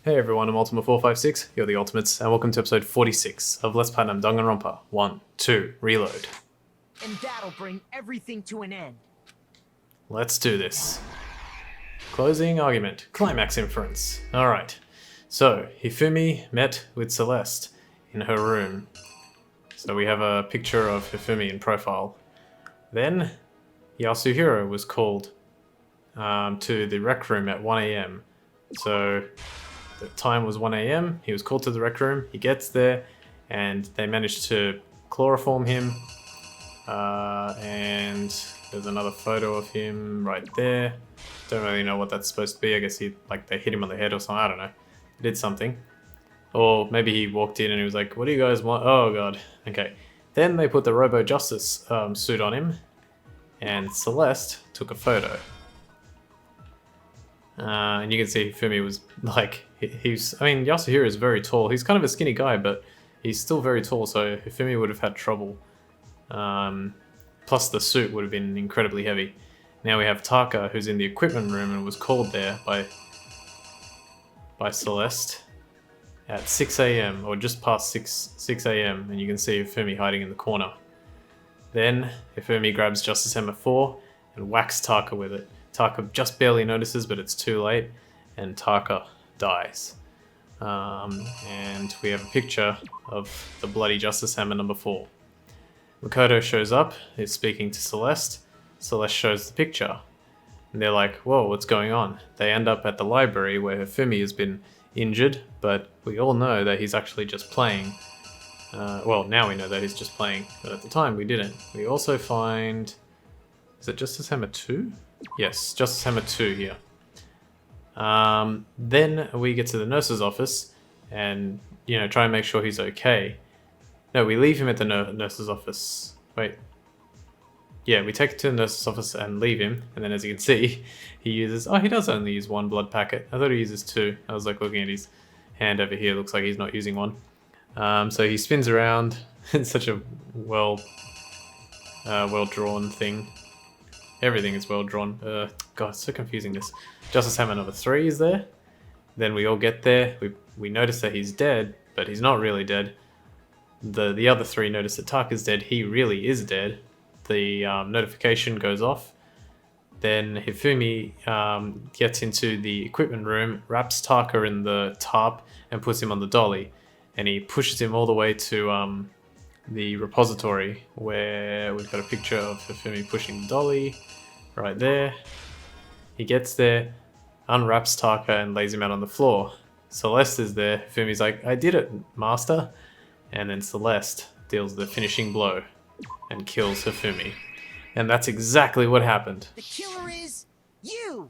Hey everyone, I'm Ultima456, you're the Ultimates, and welcome to episode 46 of Let's Platinum Danganronpa 1, 2, Reload. And that'll bring everything to an end. Let's do this. Closing argument, climax inference. Alright, so Hifumi met with Celeste in her room. So we have a picture of Hifumi in profile. Then Yasuhiro was called to the rec room at 1 AM. So the time was 1 AM, he was called to the rec room, he gets there, and they managed to chloroform him, and there's another photo of him right there. Don't really know what that's supposed to be. I guess they hit him on the head or something, I don't know. He did something. Or maybe he walked in and he was like, what do you guys want? Oh god, okay. Then they put the Robo Justice suit on him, and Celeste took a photo. And you can see Fumi was like, Yasuhiro is very tall. He's kind of a skinny guy, but he's still very tall, so Fumi would have had trouble. Plus the suit would have been incredibly heavy. Now we have Taka, who's in the equipment room and was called there by Celeste at 6 AM, or just past 6 AM, and you can see Fumi hiding in the corner. Then Fumi grabs Justice Hammer 4 and whacks Taka with it. Taka just barely notices, but it's too late, and Taka dies. And we have a picture of the bloody Justice Hammer number 4. Makoto shows up, is speaking to Celeste. Celeste shows the picture, and they're like, whoa, what's going on? They end up at the library where Hifumi has been injured, but we all know that he's actually just playing. Well, now we know that he's just playing, but at the time we didn't. We also find... is it Justice Hammer 2? Yes, Justice Hammer 2 here. Then we get to the nurse's office and, try and make sure he's okay. No, we leave him at the nurse's office. Wait. Yeah, we take it to the nurse's office and leave him. And then as you can see, he uses... oh, he does only use 1 blood packet. I thought he uses 2. I was like looking at his hand over here. Looks like he's not using 1. So he spins around. It's such a well-drawn thing. Everything is well drawn. God, it's so confusing this. Justice Hammer number 3 is there. Then we all get there. We notice that he's dead, but he's not really dead. The other 3 notice that Taka's dead. He really is dead. The notification goes off. Then Hifumi gets into the equipment room, wraps Taka in the tarp, and puts him on the dolly. And he pushes him all the way to the repository, where we've got a picture of Hifumi pushing the dolly right there. He gets there, unwraps Taka, and lays him out on the floor. Celeste is there. Hifumi's like, I did it, master. And then Celeste deals the finishing blow and kills Hifumi. And that's exactly what happened. The killer is you!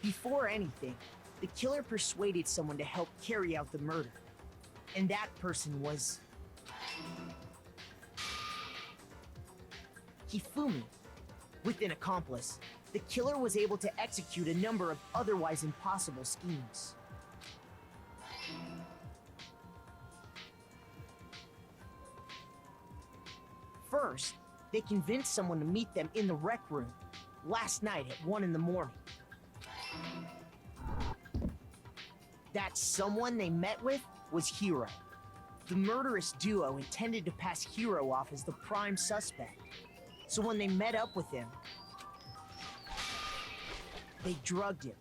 Before anything, the killer persuaded someone to help carry out the murder. And that person was... Hifumi. With an accomplice, the killer was able to execute a number of otherwise impossible schemes. First, they convinced someone to meet them in the rec room last night at 1 in the morning. That someone they met with was Hiro. The murderous duo intended to pass Hiro off as the prime suspect. So when they met up with him, they drugged him,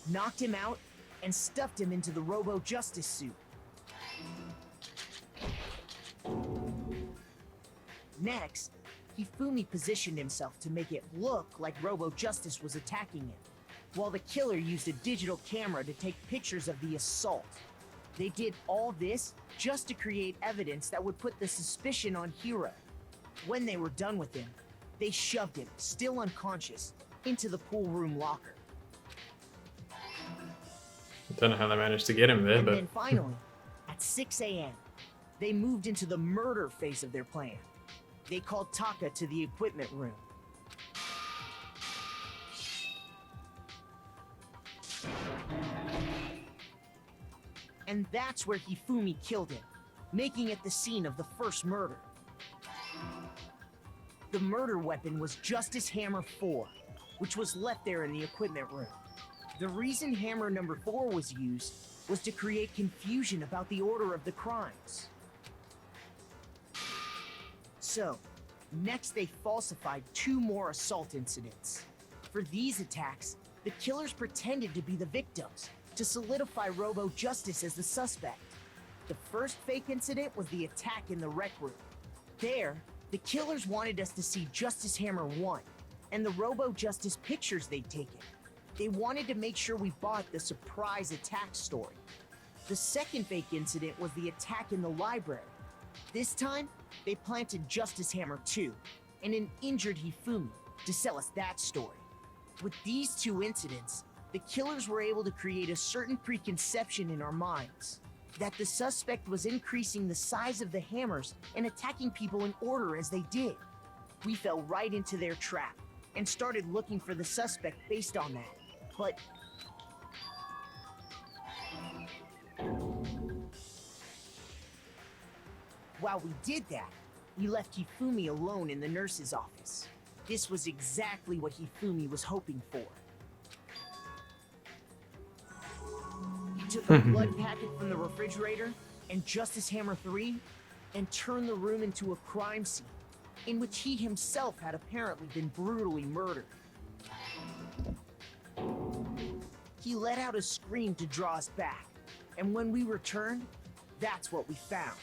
knocked him out, and stuffed him into the Robo Justice suit. Next, Hifumi positioned himself to make it look like Robo Justice was attacking him, while the killer used a digital camera to take pictures of the assault. They did all this just to create evidence that would put the suspicion on Hiro. When they were done with him, they shoved him, still unconscious, into the pool room locker. I don't know how they managed to get him there, but... then finally, at 6 AM, they moved into the murder phase of their plan. They called Taka to the equipment room. And that's where Hifumi killed him, making it the scene of the first murder. The murder weapon was Justice Hammer 4, which was left there in the equipment room. The reason hammer number 4 was used was to create confusion about the order of the crimes. So, next they falsified 2 more assault incidents. For these attacks, the killers pretended to be the victims to solidify Robo Justice as the suspect. The first fake incident was the attack in the rec room. There, the killers wanted us to see Justice Hammer 1 and the Robo Justice pictures they'd taken. They wanted to make sure we bought the surprise attack story. The second fake incident was the attack in the library. This time, they planted Justice Hammer 2 and an injured Hifumi to sell us that story. With these 2 incidents, the killers were able to create a certain preconception in our minds that the suspect was increasing the size of the hammers and attacking people in order as they did. We fell right into their trap and started looking for the suspect based on that. But while we did that, we left Hifumi alone in the nurse's office. This was exactly what Hifumi was hoping for. He took a blood packet from the refrigerator and Justice Hammer 3 and turned the room into a crime scene in which he himself had apparently been brutally murdered. He let out a scream to draw us back, and when we returned, that's what we found.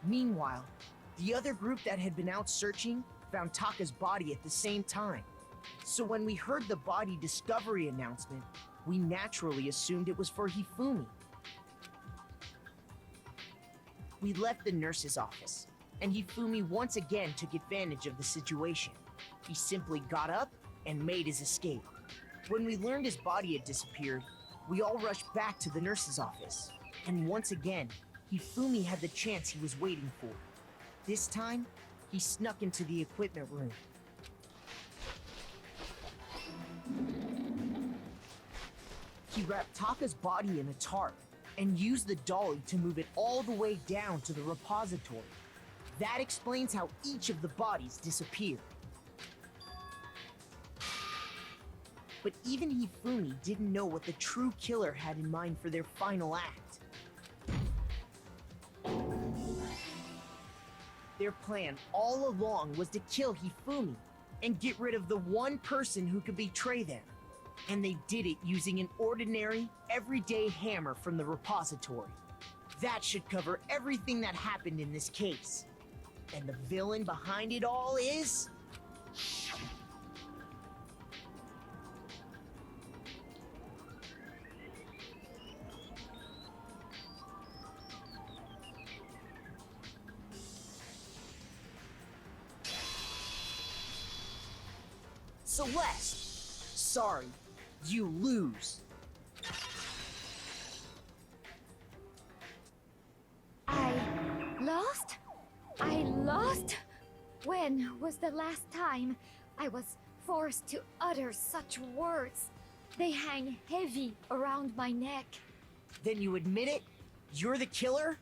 Meanwhile, the other group that had been out searching found Taka's body at the same time. So when we heard the body discovery announcement, we naturally assumed it was for Hifumi. We left the nurse's office, and Hifumi once again took advantage of the situation. He simply got up and made his escape. When we learned his body had disappeared, we all rushed back to the nurse's office. And once again, Hifumi had the chance he was waiting for. This time, he snuck into the equipment room. He wrapped Taka's body in a tarp and used the dolly to move it all the way down to the repository. That explains how each of the bodies disappeared. But even Hifumi didn't know what the true killer had in mind for their final act. Their plan all along was to kill Hifumi and get rid of the one person who could betray them. And they did it using an ordinary, everyday hammer from the repository. That should cover everything that happened in this case. And the villain behind it all is... Celeste! Sorry, you lose. I lost? I lost? When was the last time I was forced to utter such words? They hang heavy around my neck. Then you admit it? You're the killer?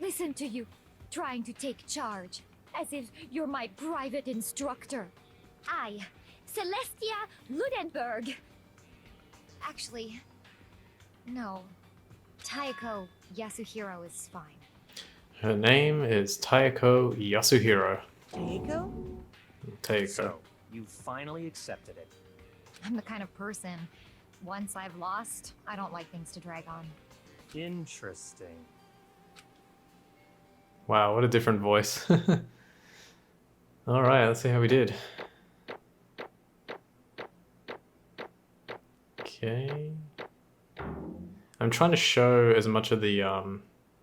Listen to you, trying to take charge, as if you're my private instructor. I, Celestia Ludenberg. Actually, no. Taiko Yasuhiro is fine. Her name is Taiko Yasuhiro. Taiko? Taiko. So, you finally accepted it. I'm the kind of person, once I've lost, I don't like things to drag on. Interesting. Wow, what a different voice. Alright, let's see how we did. Okay. I'm trying to show as much of the,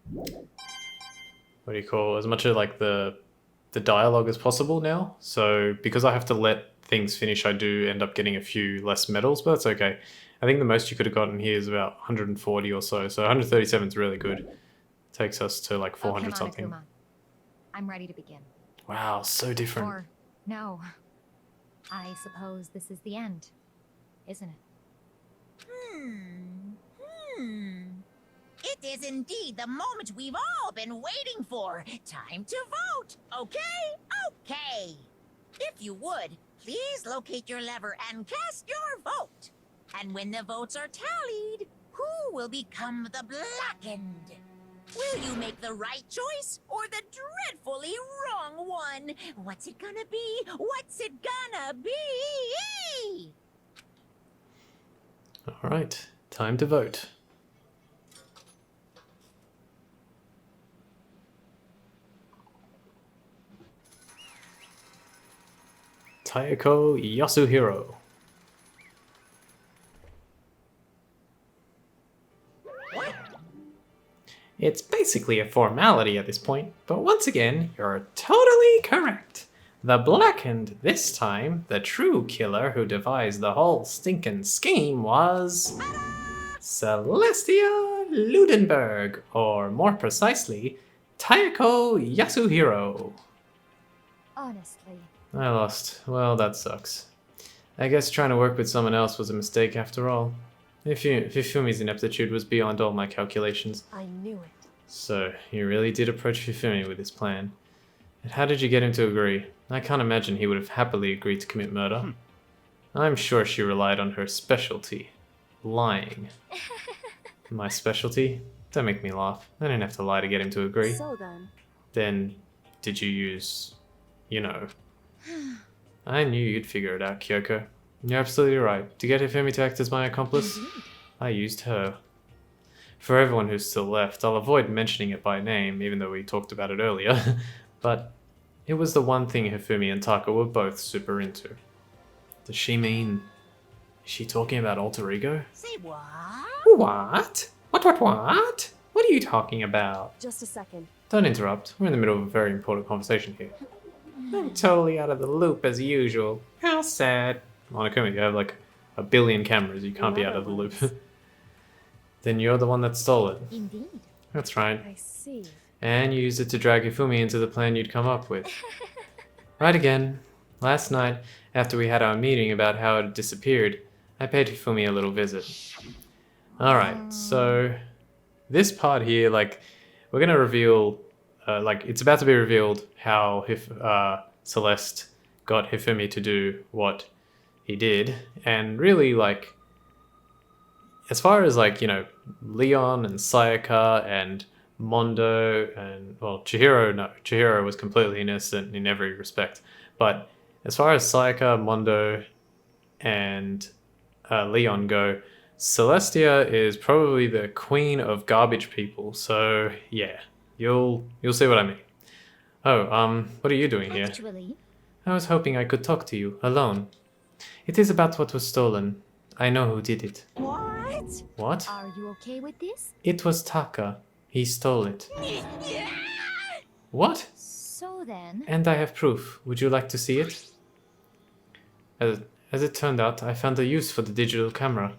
what do you call, as much of like the dialogue as possible now. So because I have to let things finish, I do end up getting a few less medals, but that's okay. I think the most you could have gotten here is about 140 or so. So 137 is really good. Takes us to like 400 come on, something. Akuma. I'm ready to begin. Wow, so different. Or, no. I suppose this is the end, isn't it? It is indeed the moment we've all been waiting for. Time to vote. Okay? Okay. If you would, please locate your lever and cast your vote. And when the votes are tallied, who will become the Blackened? Will you make the right choice or the dreadfully wrong one? What's it gonna be? What's it gonna be? Alright, time to vote. Tayako Yasuhiro. It's basically a formality at this point, but once again, you're totally correct. The Blackened, this time, the true killer who devised the whole stinking scheme was... Celestia Ludenberg, or more precisely, Tayako Yasuhiro. Honestly, I lost. Well, that sucks. I guess trying to work with someone else was a mistake after all. Hifumi's ineptitude was beyond all my calculations. I knew it. So, you really did approach Hifumi with this plan. And how did you get him to agree? I can't imagine he would have happily agreed to commit murder. I'm sure she relied on her specialty. Lying. My specialty? Don't make me laugh. I didn't have to lie to get him to agree. So then, Then, did you use... you know... I knew you'd figure it out, Kyoko. You're absolutely right. To get Hifumi to act as my accomplice, I used her. For everyone who's still left, I'll avoid mentioning it by name, even though we talked about it earlier. But it was the one thing Hifumi and Taka were both super into. Does she mean... is she talking about alter ego? Say what? What? What? What are you talking about? just a second. Don't interrupt. We're in the middle of a very important conversation here. I'm totally out of the loop as usual. How sad. Monokuma, you have like a billion cameras. You can't be out of the loop. Then you're the one that stole it. indeed. That's right. I see. And you used it to drag Hifumi into the plan you'd come up with. Right again. Last night, after we had our meeting about how it had disappeared, I paid Hifumi a little visit. Alright, so this part here, like, we're gonna reveal, it's about to be revealed how Celeste got Hifumi to do what he did, and really, like, as far as, like, you know, Leon and Sayaka and Mondo and, well, Chihiro was completely innocent in every respect, but as far as Sayaka, Mondo, and Leon go, Celestia is probably the queen of garbage people, so yeah, you'll see what I mean. Oh, what are you doing here? Actually, I was hoping I could talk to you, alone. It is about what was stolen. I know who did it. What? What? are you okay with this? It was Taka. He stole it. What? So then, And I have proof. Would you like to see it? As it turned out, I found a use for the digital camera.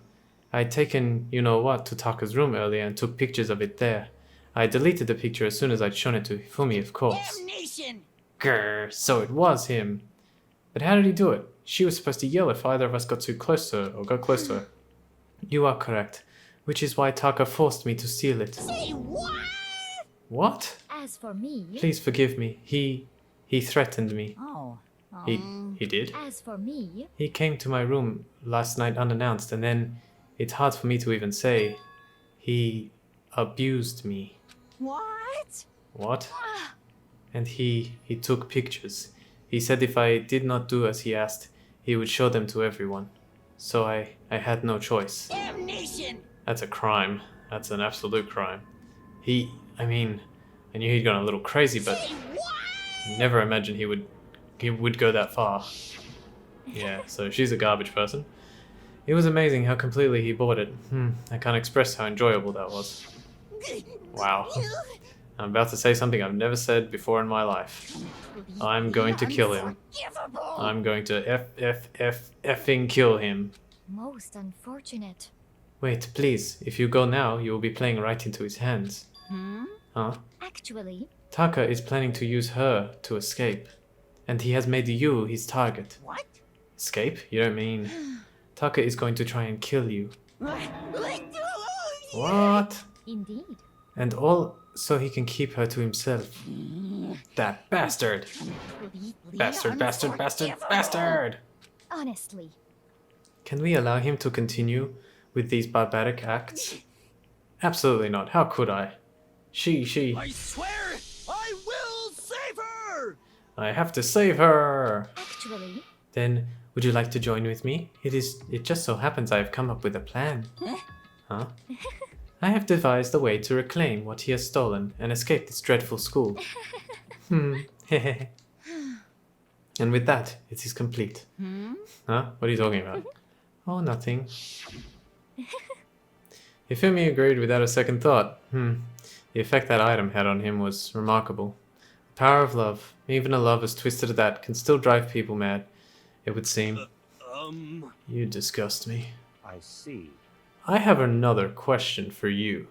I had taken you-know-what to Taka's room earlier and took pictures of it there. I deleted the picture as soon as I'd shown it to Hifumi, of course. Damnation! Grr, so it was him. But how did he do it? She was supposed to yell if either of us got too close to her or got close to her. You are correct, which is why Taka forced me to steal it. Say what? What? as for me, Please forgive me. He threatened me. Oh. He did? as for me, He came to my room last night unannounced, and then it's hard for me to even say. He abused me. What? What? And he took pictures. He said if I did not do as he asked, he would show them to everyone. So I had no choice. Damnation! That's a crime. That's an absolute crime. I knew he'd gone a little crazy, but Say what? never imagined he would go that far. Yeah, so she's a garbage person. It was amazing how completely he bought it. I can't express how enjoyable that was. Wow. I'm about to say something I've never said before in my life. I'm going to kill him. Unforgivable! I'm going to effing kill him. most unfortunate. Wait, please. If you go now, you will be playing right into his hands. Huh? Actually, Taka is planning to use her to escape. And he has made you his target. What? Escape? You don't mean... Taka is going to try and kill you. What? indeed. And all so he can keep her to himself. That bastard! Bastard! Honestly. Can we allow him to continue with these barbaric acts? Absolutely not. How could I? She... I swear I will save her! I have to save her! Actually, Then, would you like to join with me? It just so happens I have come up with a plan. Huh? I have devised a way to reclaim what he has stolen and escape this dreadful school. Hehe. And with that, it is complete. Huh? What are you talking about? Oh, nothing. Hifumi agreed without a second thought. The effect that item had on him was remarkable. The power of love, even a love as twisted as that, can still drive people mad, it would seem. You disgust me. I see. I have another question for you.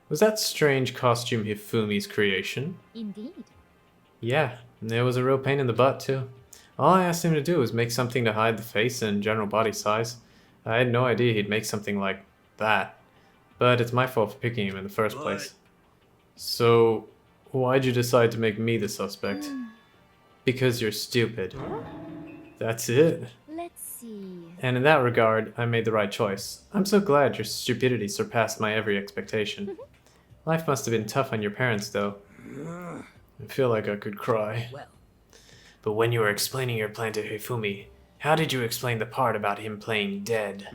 Was that strange costume Hifumi's creation? indeed. Yeah, and it was a real pain in the butt, too. All I asked him to do was make something to hide the face and general body size. I had no idea he'd make something like that. But it's my fault for picking him in the first place. So, why'd you decide to make me the suspect? Because you're stupid. That's it. Let's see. And in that regard, I made the right choice. I'm so glad your stupidity surpassed my every expectation. Life must have been tough on your parents, though. I feel like I could cry. Well, But when you were explaining your plan to Hifumi, how did you explain the part about him playing dead?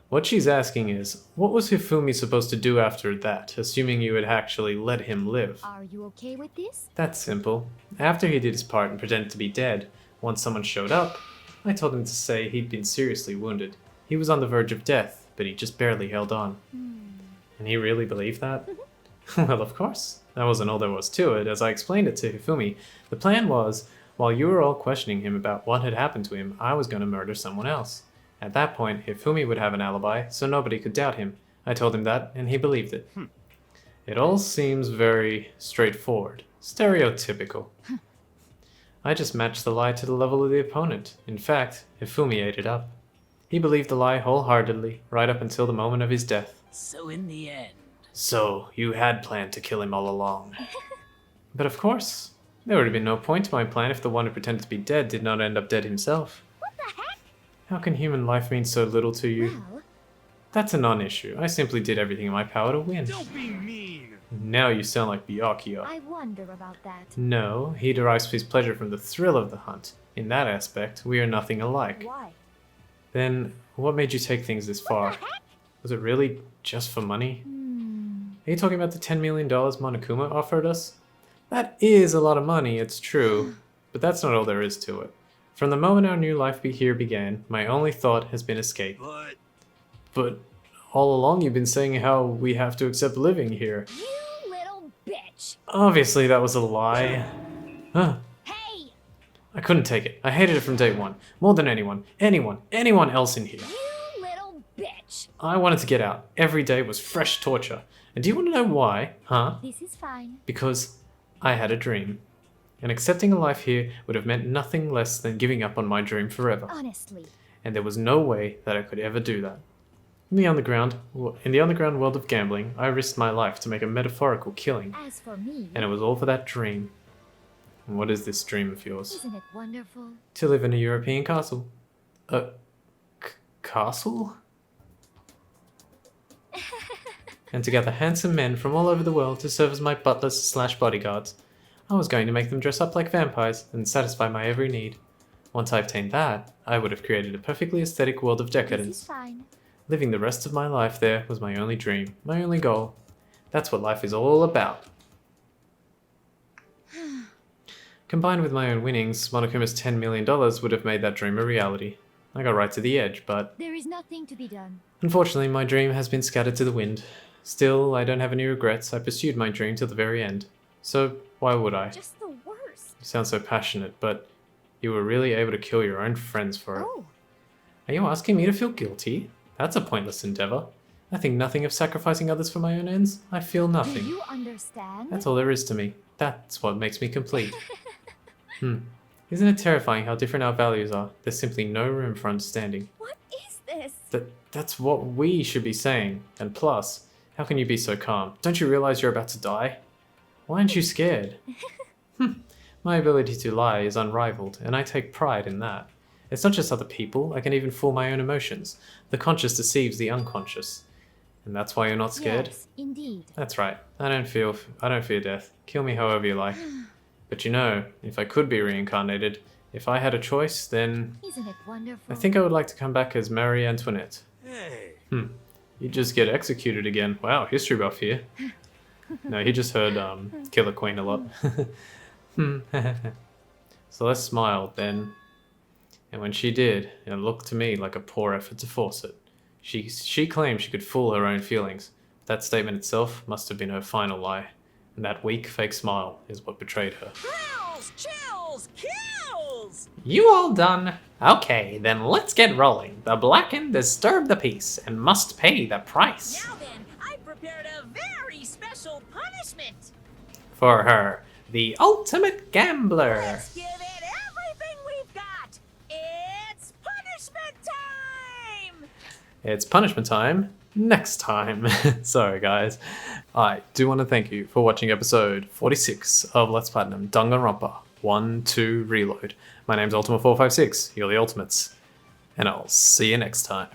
What she's asking is, what was Hifumi supposed to do after that, assuming you had actually let him live? Are you okay with this? That's simple. After he did his part and pretended to be dead, once someone showed up, I told him to say he'd been seriously wounded. He was on the verge of death, but he just barely held on. And he really believed that? Well, of course. That wasn't all there was to it. As I explained it to Hifumi, the plan was, while you were all questioning him about what had happened to him, I was going to murder someone else. At that point, Hifumi would have an alibi, so nobody could doubt him. I told him that, and he believed it. It all seems very straightforward. Stereotypical. I just matched the lie to the level of the opponent. In fact, Hifumi ate it up. He believed the lie wholeheartedly, right up until the moment of his death. so in the end, So, you had planned to kill him all along. But of course, there would have been no point to my plan if the one who pretended to be dead did not end up dead himself. What the heck? How can human life mean so little to you? Well, That's a non-issue. I simply did everything in my power to win. Don't be mean! Now you sound like Byakuya. I wonder about that. No, he derives his pleasure from the thrill of the hunt. In that aspect, we are nothing alike. Why? Then, what made you take things this far? Was it really just for money? Are you talking about the $10 million Monokuma offered us? That is a lot of money, it's true, but that's not all there is to it. From the moment our new life here began, my only thought has been escape. But all along you've been saying how we have to accept living here. You little bitch! Obviously that was a lie. Huh. Hey! I couldn't take it. I hated it from day one. More than anyone else in here. You little bitch! I wanted to get out. Every day was fresh torture. And do you want to know why? Huh? This is fine. Because I had a dream. And accepting a life here would have meant nothing less than giving up on my dream forever. Honestly. And there was no way that I could ever do that. In the underground world of gambling, I risked my life to make a metaphorical killing. As for me, And it was all for that dream. And what is this dream of yours? isn't it wonderful? To live in a European castle. Castle? And to gather handsome men from all over the world to serve as my butlers slash bodyguards. I was going to make them dress up like vampires and satisfy my every need. Once I obtained that, I would have created a perfectly aesthetic world of This decadence. is fine. Living the rest of my life there was my only dream, my only goal. That's what life is all about. Combined with my own winnings, Monokuma's $10 million would have made that dream a reality. I got right to the edge, but There is nothing to be done. unfortunately my dream has been scattered to the wind. Still, I don't have any regrets. I pursued my dream till the very end. So, why would I? Just the worst. You sound so passionate, but you were really able to kill your own friends for it. Oh, Are you asking me to feel guilty? That's a pointless endeavor. I think nothing of sacrificing others for my own ends. I feel do nothing. you understand? That's all there is to me. That's what makes me complete. Isn't it terrifying how different our values are? There's simply no room for understanding. What is this? That's what we should be saying. And plus, how can you be so calm? Don't you realize you're about to die? Why aren't you scared? My ability to lie is unrivaled, and I take pride in that. It's not just other people, I can even fool my own emotions. The conscious deceives the unconscious. And that's why you're not scared? Yes, indeed. That's right. I don't fear death. Kill me however you like. But you know, if I could be reincarnated, if I had a choice, then Isn't it wonderful? I think I would like to come back as Marie Antoinette. Hey. You just get executed again. Wow, history buff here. No, he just heard Killer Queen a lot. Celeste smiled then, and when she did, it looked to me like a poor effort to force it. She claimed she could fool her own feelings. That statement itself must have been her final lie, and that weak, fake smile is what betrayed her. Thrills, chills, kills! You all done? Okay, then let's get rolling. The Blackened disturb the peace and must pay the price. Now then, I prepared a very special punishment. For her, the ultimate gambler. Let's give it everything we've got. It's punishment time! It's punishment time next time. Sorry, guys. I do want to thank you for watching episode 46 of Let's Platinum Danganronpa 1-2 Reload. My name's Ultima456, you're the Ultimates, and I'll see you next time.